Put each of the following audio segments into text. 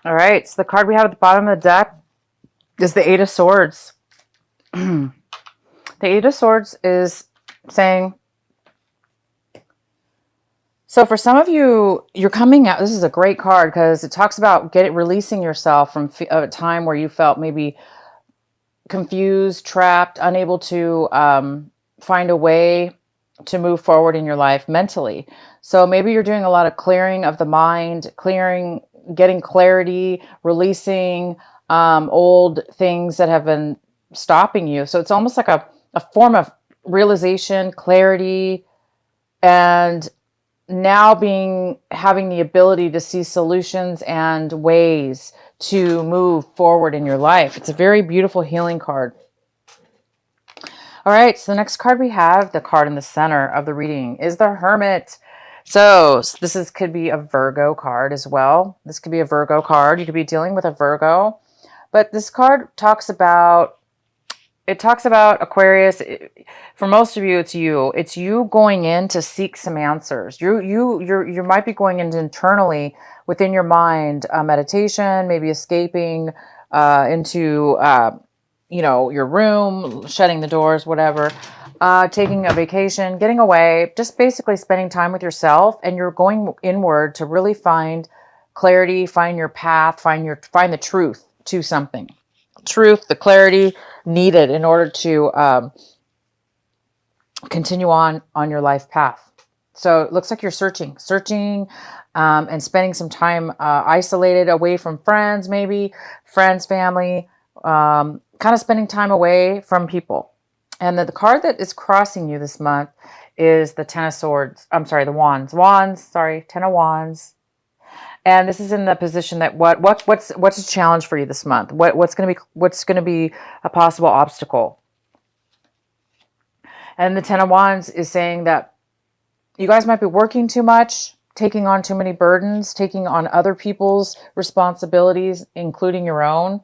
All right, so the card we have at the bottom of the deck is the Eight of Swords. The Eight of Swords is saying, so for some of you, you're coming out. This is a great card because it talks about releasing yourself from a time where you felt maybe confused, trapped, unable to find a way to move forward in your life mentally. So maybe you're doing a lot of clearing of the mind, getting clarity, releasing old things that have been stopping you. So it's almost like a form of realization, clarity, and now having the ability to see solutions and ways to move forward in your life. It's a very beautiful healing card. All right, so the next card we have, the card in the center of the reading, is the Hermit. So this could be a Virgo card as well. This could be a Virgo card. You could be dealing with a Virgo. But this card talks about Aquarius. For most of you, it's you. It's you going in to seek some answers. You might be going internally within your mind, meditation, maybe escaping into your room, shutting the doors, whatever, taking a vacation, getting away, just basically spending time with yourself, and you're going inward to really find clarity, find your path, find the truth to something. Truth, the clarity needed in order to continue on your life path. So it looks like you're searching, and spending some time isolated away from friends, maybe friends, family, kind of spending time away from people. And the card that is crossing you this month is the Ten of Swords. I'm sorry, the Wands. Ten of Wands. And this is in the position that what's a challenge for you this month? What's going to be a possible obstacle? And the Ten of Wands is saying that you guys might be working too much, taking on too many burdens, taking on other people's responsibilities, including your own.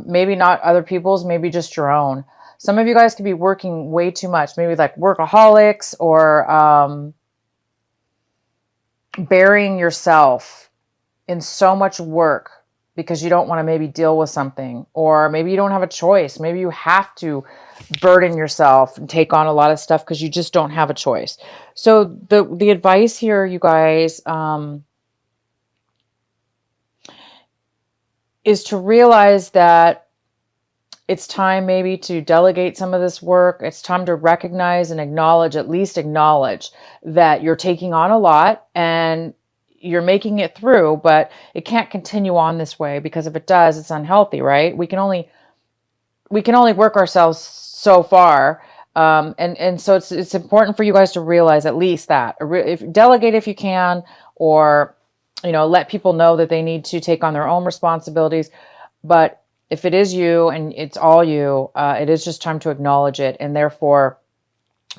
Maybe not other people's, maybe just your own. Some of you guys could be working way too much, maybe like workaholics, or burying yourself in so much work because you don't want to maybe deal with something, or maybe you don't have a choice. Maybe you have to burden yourself and take on a lot of stuff because you just don't have a choice. So the advice here, you guys, is to realize that it's time maybe to delegate some of this work. It's time to recognize and at least acknowledge that you're taking on a lot and you're making it through, but it can't continue on this way, because if it does, it's unhealthy, right? We can only work ourselves so far. And so it's important for you guys to realize at least that. Delegate if you can, or let people know that they need to take on their own responsibilities. But if it is you and it's all you, it is just time to acknowledge it, and therefore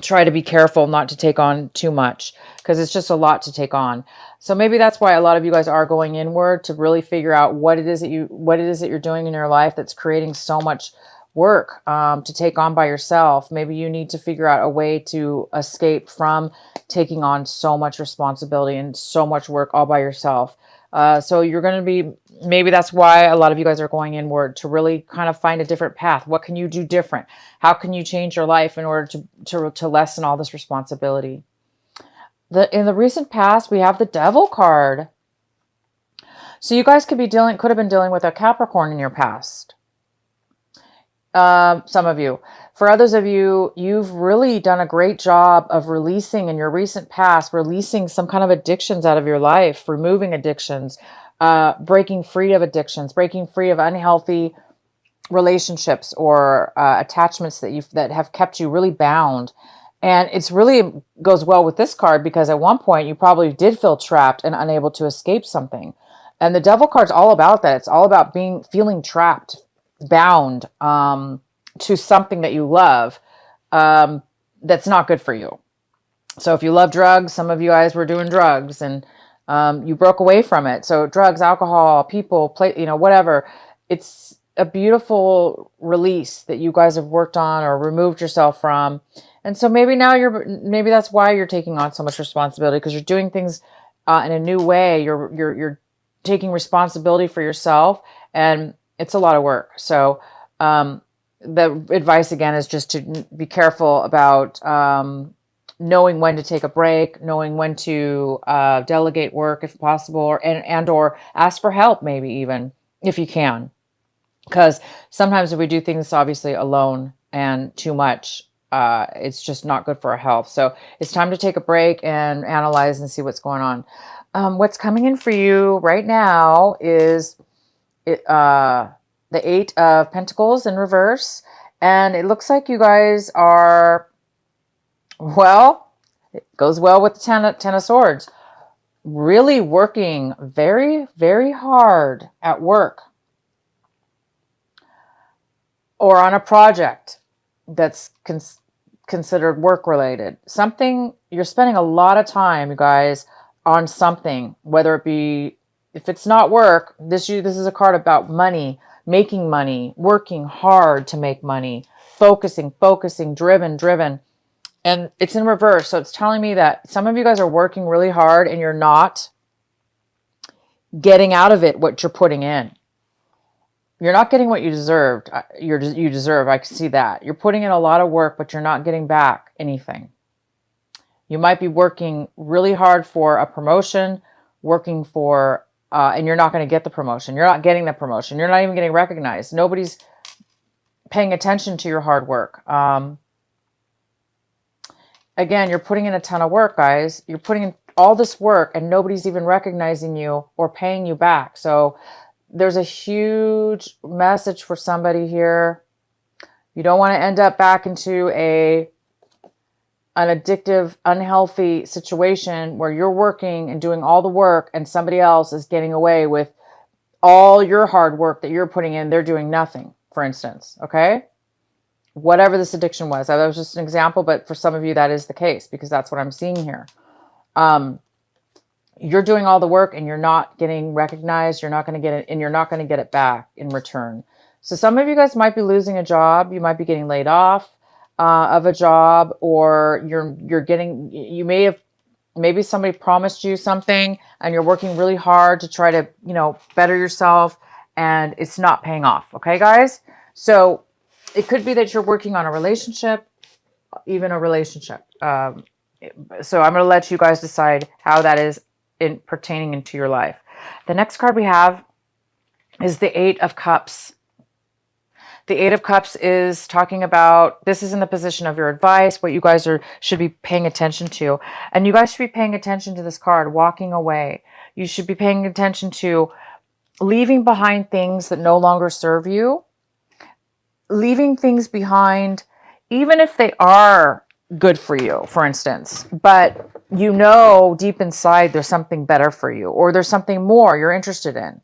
try to be careful not to take on too much, because it's just a lot to take on. So maybe that's why a lot of you guys are going inward to really figure out what it is that you're doing in your life that's creating so much work to take on by yourself. Maybe you need to figure out a way to escape from taking on so much responsibility and so much work all by yourself. So you're going to be, maybe that's why a lot of you guys are going inward, to really kind of find a different path. What can you do different? How can you change your life in order to lessen all this responsibility? In the recent past, we have the Devil card. So you guys could have been dealing with a Capricorn in your past. Some of you. For others of you, you've really done a great job of releasing in your recent past, releasing some kind of addictions out of your life, removing addictions, breaking free of addictions, breaking free of unhealthy relationships or attachments that have kept you really bound. And it's really goes well with this card, because at one point you probably did feel trapped and unable to escape something. And the Devil card's all about that. It's all about feeling trapped, bound to something that you love that's not good for you. So if you love drugs, some of you guys were doing drugs and you broke away from it. So drugs, alcohol, people, whatever. It's a beautiful release that you guys have worked on or removed yourself from. And so maybe that's why you're taking on so much responsibility, because you're doing things in a new way. You're taking responsibility for yourself, and it's a lot of work. So the advice again is just to be careful about knowing when to take a break, knowing when to delegate work if possible, or ask for help, maybe even if you can. Because sometimes if we do things obviously alone and too much, it's just not good for our health. So it's time to take a break and analyze and see what's going on. What's coming in for you right now is the Eight of Pentacles in reverse. And it looks like you guys are, well, it goes well with the Ten of Swords. Really working very, very hard at work or on a project that's considered work related. Something, you're spending a lot of time, you guys, on something, whether it be, if it's not work, this is a card about money, making money, working hard to make money, focusing, driven. And it's in reverse. So it's telling me that some of you guys are working really hard and you're not getting out of it what you're putting in. You're not getting what you deserved. You deserve. I can see that. You're putting in a lot of work, but you're not getting back anything. You might be working really hard for a promotion, working for, and you're not going to get the promotion. You're not getting the promotion. You're not even getting recognized. Nobody's paying attention to your hard work. Again, you're putting in a ton of work, guys. You're putting in all this work and nobody's even recognizing you or paying you back. So there's a huge message for somebody here. You don't want to end up back into an addictive, unhealthy situation where you're working and doing all the work and somebody else is getting away with all your hard work that you're putting in. They're doing nothing, for instance. Okay? Whatever this addiction was. That was just an example, but for some of you that is the case because that's what I'm seeing here. You're doing all the work and you're not getting recognized. You're not going to get it, and you're not going to get it back in return. So some of you guys might be losing a job. You might be getting laid off of a job, or maybe somebody promised you something and you're working really hard to try to, better yourself and it's not paying off. Okay, guys? So it could be that you're working on a relationship, even a relationship. So I'm going to let you guys decide how that is pertaining into your life. The next card we have is the Eight of Cups. The Eight of Cups is talking about, this is in the position of your advice, what you guys should be paying attention to. And you guys should be paying attention to this card, walking away. You should be paying attention to leaving behind things that no longer serve you. Leaving things behind, even if they are good for you, for instance, but deep inside there's something better for you, or there's something more you're interested in.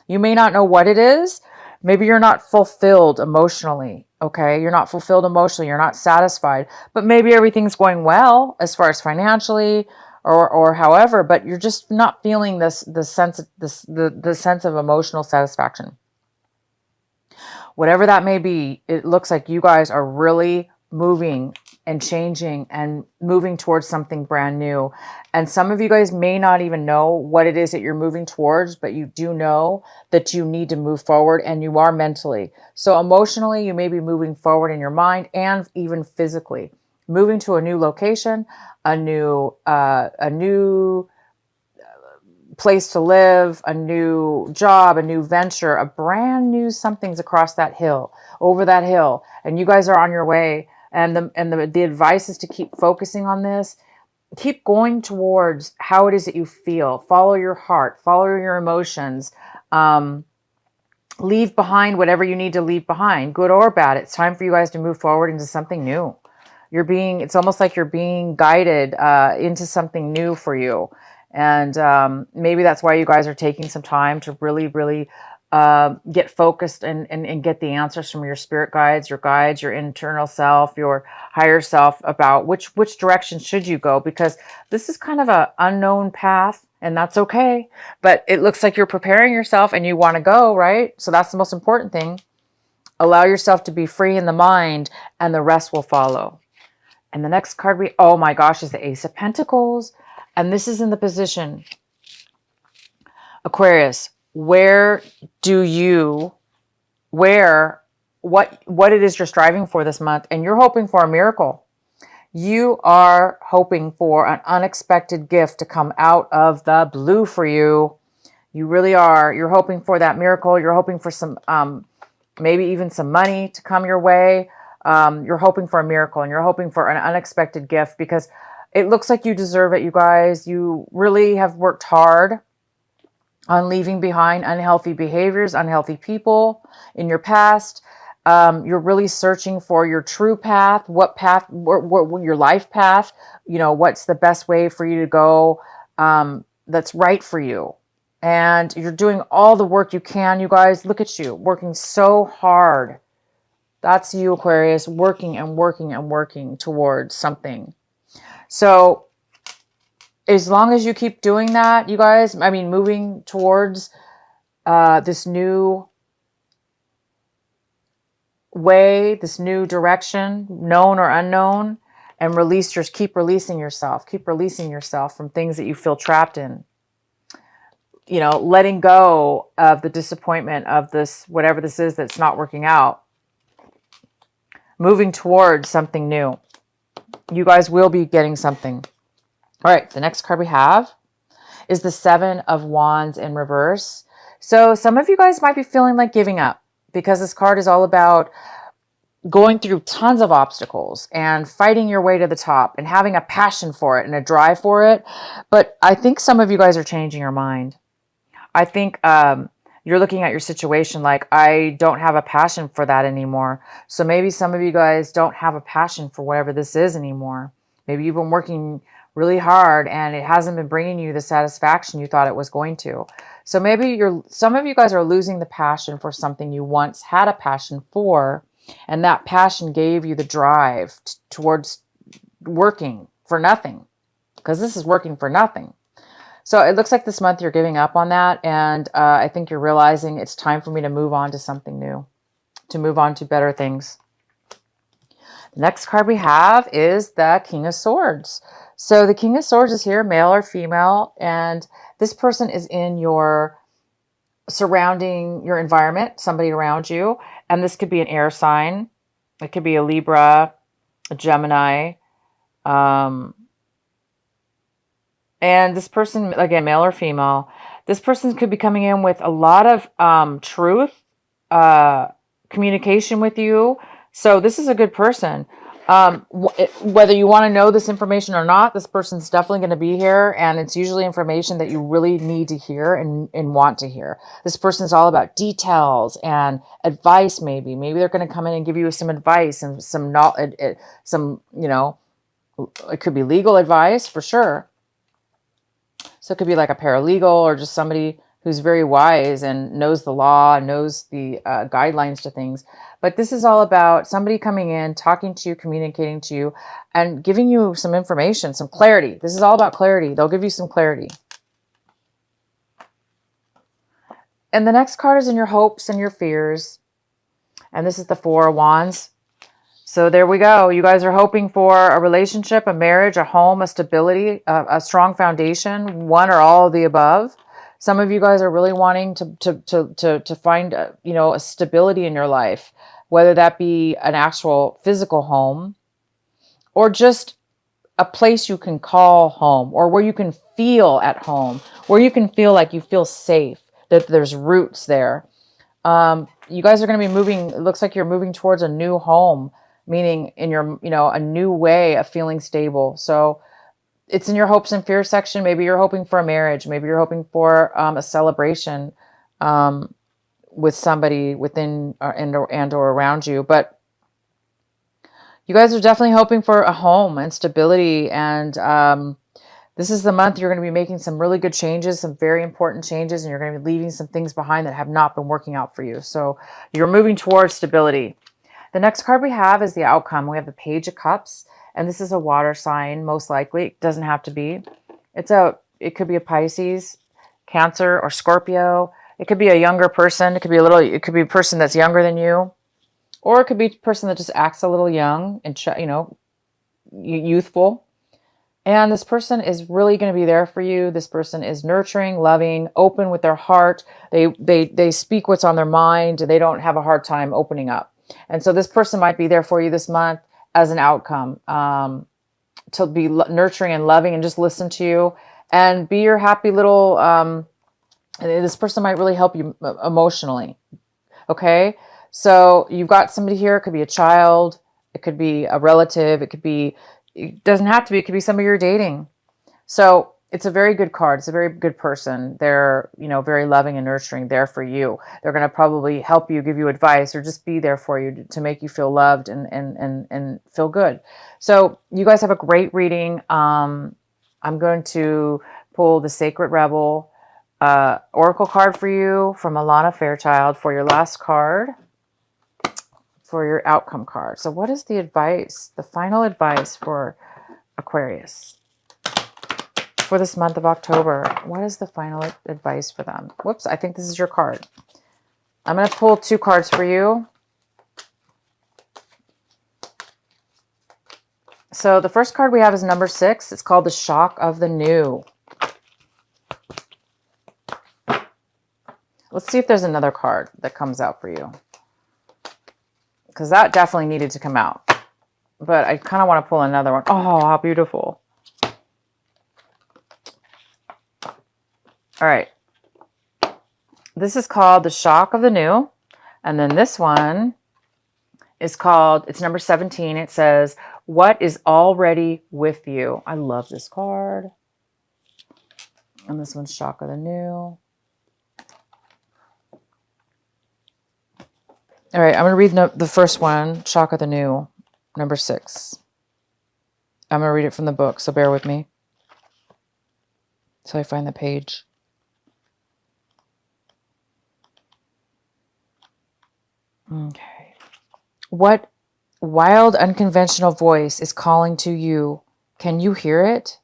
You may not know what it is. Maybe you're not fulfilled emotionally, okay? You're not fulfilled emotionally. You're not satisfied, but maybe everything's going well as far as financially or however, but you're just not feeling the sense of emotional satisfaction. Whatever that may be, it looks like you guys are really moving and changing and moving towards something brand new. And some of you guys may not even know what it is that you're moving towards, but you do know that you need to move forward, and you are mentally. So emotionally, you may be moving forward in your mind and even physically. Moving to a new location, a new place to live, a new job, a new venture, a brand new something's across that hill, over that hill, and you guys are on your way. And the advice is to keep focusing on this. Keep going towards how it is that you feel. Follow your heart. Follow your emotions. Leave behind whatever you need to leave behind, good or bad. It's time for you guys to move forward into something new. It's almost like you're being guided into something new for you. And maybe that's why you guys are taking some time to really, really get focused and get the answers from your spirit guides, your internal self, your higher self about which direction should you go, because this is kind of an unknown path, and that's okay. But it looks like you're preparing yourself and you want to go, right? So that's the most important thing. Allow yourself to be free in the mind, and the rest will follow. And the next card oh my gosh, is the Ace of Pentacles. And this is in the position Aquarius, where do you, what it is you're striving for this month, and you're hoping for a miracle. You are hoping for an unexpected gift to come out of the blue for you. You really are. You're hoping for that miracle. You're hoping for some, maybe even some money to come your way. You're hoping for a miracle, and you're hoping for an unexpected gift because it looks like you deserve it, you guys. You really have worked hard on leaving behind unhealthy behaviors, unhealthy people in your past. You're really searching for your true path, what your life path, what's the best way for you to go, that's right for you. And you're doing all the work you can, you guys. Look at you, working so hard. That's you, Aquarius, working and working and working towards something. So as long as you keep doing that, you guys, moving towards this new way, this new direction, known or unknown, and keep releasing yourself from things that you feel trapped in. Letting go of the disappointment of this, whatever this is that's not working out. Moving towards something new. You guys will be getting something. All right, the next card we have is the Seven of Wands in reverse. So some of you guys might be feeling like giving up because this card is all about going through tons of obstacles and fighting your way to the top and having a passion for it and a drive for it. But I think some of you guys are changing your mind. I think you're looking at your situation like, I don't have a passion for that anymore. So maybe some of you guys don't have a passion for whatever this is anymore. Maybe you've been working really hard and it hasn't been bringing you the satisfaction you thought it was going to. So maybe some of you guys are losing the passion for something you once had a passion for, and that passion gave you the drive towards working for nothing, because this is working for nothing. So it looks like this month you're giving up on that, and I think you're realizing it's time for me to move on to something new, to move on to better things. The next card we have is the King of Swords. So the King of Swords is here, male or female, and this person is in your surrounding, your environment, somebody around you, and this could be an air sign. It could be a Libra, a Gemini, and this person, again, male or female, this person could be coming in with a lot of truth, communication with you. So this is a good person. Whether you want to know this information or not, this person's definitely going to be here, and it's usually information that you really need to hear and want to hear. This person's all about details and advice. Maybe they're going to come in and give you some advice and some knowledge, it could be legal advice for sure. So it could be like a paralegal or just somebody who's very wise and knows the law, knows the guidelines to things. But this is all about somebody coming in, talking to you, communicating to you, and giving you some information, some clarity. This is all about clarity. They'll give you some clarity. And the next card is in your hopes and your fears. And this is the Four of Wands. So there we go. You guys are hoping for a relationship, a marriage, a home, a stability, a strong foundation, one or all of the above. Some of you guys are really wanting to find a stability in your life, whether that be an actual physical home or just a place you can call home, or where you can feel at home, where you can feel like you feel safe, that there's roots there. You guys are going to be moving. It looks like you're moving towards a new home, meaning in your, a new way of feeling stable. So it's in your hopes and fears section. Maybe you're hoping for a marriage. Maybe you're hoping for a celebration with somebody within and or around you. But you guys are definitely hoping for a home and stability. And this is the month you're going to be making some really good changes, some very important changes, and you're going to be leaving some things behind that have not been working out for you. So you're moving towards stability. The next card we have is the outcome. We have the Page of Cups. And this is a water sign, most likely. It doesn't have to be. It could be a Pisces, Cancer, or Scorpio. It could be a younger person. It could be a person that's younger than you. Or it could be a person that just acts a little young and, youthful. And this person is really going to be there for you. This person is nurturing, loving, open with their heart. They speak what's on their mind. They don't have a hard time opening up. And so this person might be there for you this month as an outcome, to be nurturing and loving and just listen to you and be your happy little, this person might really help you emotionally. Okay. So you've got somebody here. It could be a child. It could be a relative. It doesn't have to be, it could be somebody you're dating. So it's a very good card. It's a very good person. They're, very loving and nurturing, there for you. They're going to probably help you, give you advice, or just be there for you to make you feel loved and feel good. So you guys have a great reading. I'm going to pull the Sacred Rebel Oracle card for you from Alana Fairchild for your last card, for your outcome card. So what is the advice, the final advice for Aquarius for this month of October? What is the final advice for them? Whoops, I think this is your card. I'm going to pull 2 cards for you. So the first card we have is number 6. It's called the Shock of the New. Let's see if there's another card that comes out for you, because that definitely needed to come out. But I kind of want to pull another one. Oh, how beautiful. All right. This is called the Shock of the New. And then this one is called, it's number 17. It says, what is already with you? I love this card. And this one's Shock of the New. All right, I'm going to read the first one, Shock of the New, number 6. I'm going to read it from the book, so bear with me till I find the page. Okay. What wild, unconventional voice is calling to you? Can you hear it?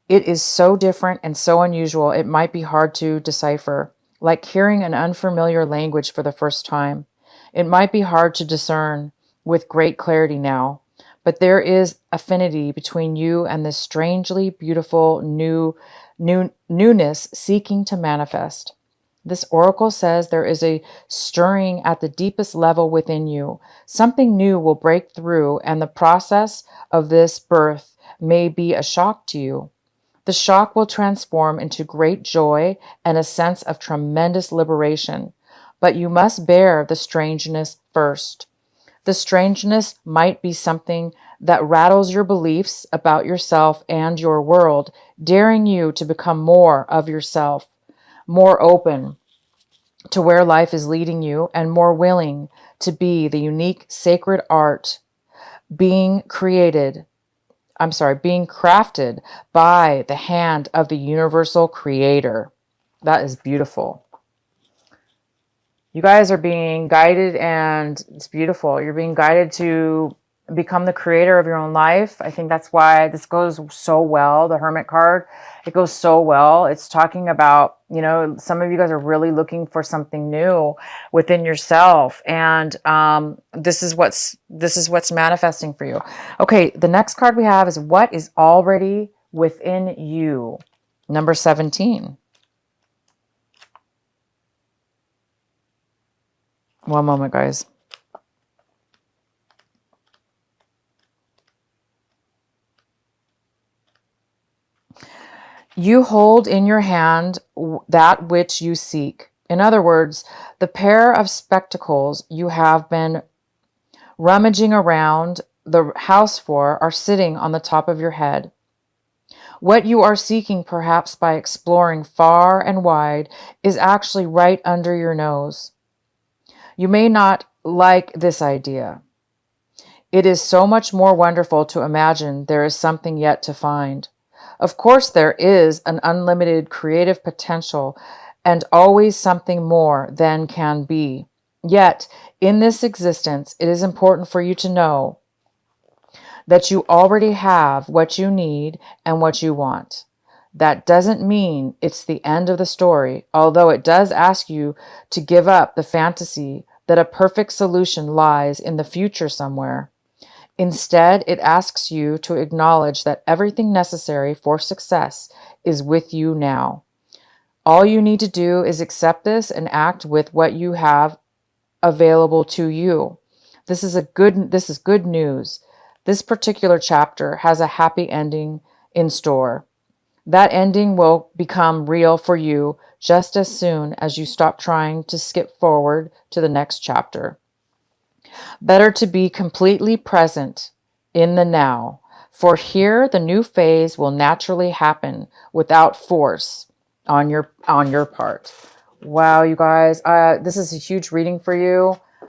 It is so different and so unusual, it might be hard to decipher, like hearing an unfamiliar language for the first time. It might be hard to discern with great clarity now, but there is affinity between you and this strangely beautiful newness seeking to manifest. This oracle says there is a stirring at the deepest level within you. Something new will break through, and the process of this birth may be a shock to you. The shock will transform into great joy and a sense of tremendous liberation. But you must bear the strangeness first. The strangeness might be something that rattles your beliefs about yourself and your world, daring you to become more of yourself, more open to where life is leading you, and more willing to be the unique sacred art being crafted by the hand of the universal creator. That is beautiful. You guys are being guided, and it's beautiful. You're being guided to become the creator of your own life. I think that's why this goes so well. The Hermit card, it goes so well. It's talking about, some of you guys are really looking for something new within yourself. And this is what's manifesting for you. Okay, the next card we have is what is already within you. Number 17. One moment, guys. You hold in your hand that which you seek. In other words, the pair of spectacles you have been rummaging around the house for are sitting on the top of your head. What you are seeking, perhaps by exploring far and wide, is actually right under your nose. You may not like this idea. It is so much more wonderful to imagine there is something yet to find. Of course, there is an unlimited creative potential and always something more than can be. Yet, in this existence, it is important for you to know that you already have what you need and what you want. That doesn't mean it's the end of the story, although it does ask you to give up the fantasy that a perfect solution lies in the future somewhere. Instead, it asks you to acknowledge that everything necessary for success is with you now. All you need to do is accept this and act with what you have available to you. This is good news. This particular chapter has a happy ending in store. That ending will become real for you just as soon as you stop trying to skip forward to the next chapter. Better to be completely present in the now, for here the new phase will naturally happen without force on your part. Wow, you guys, this is a huge reading for you.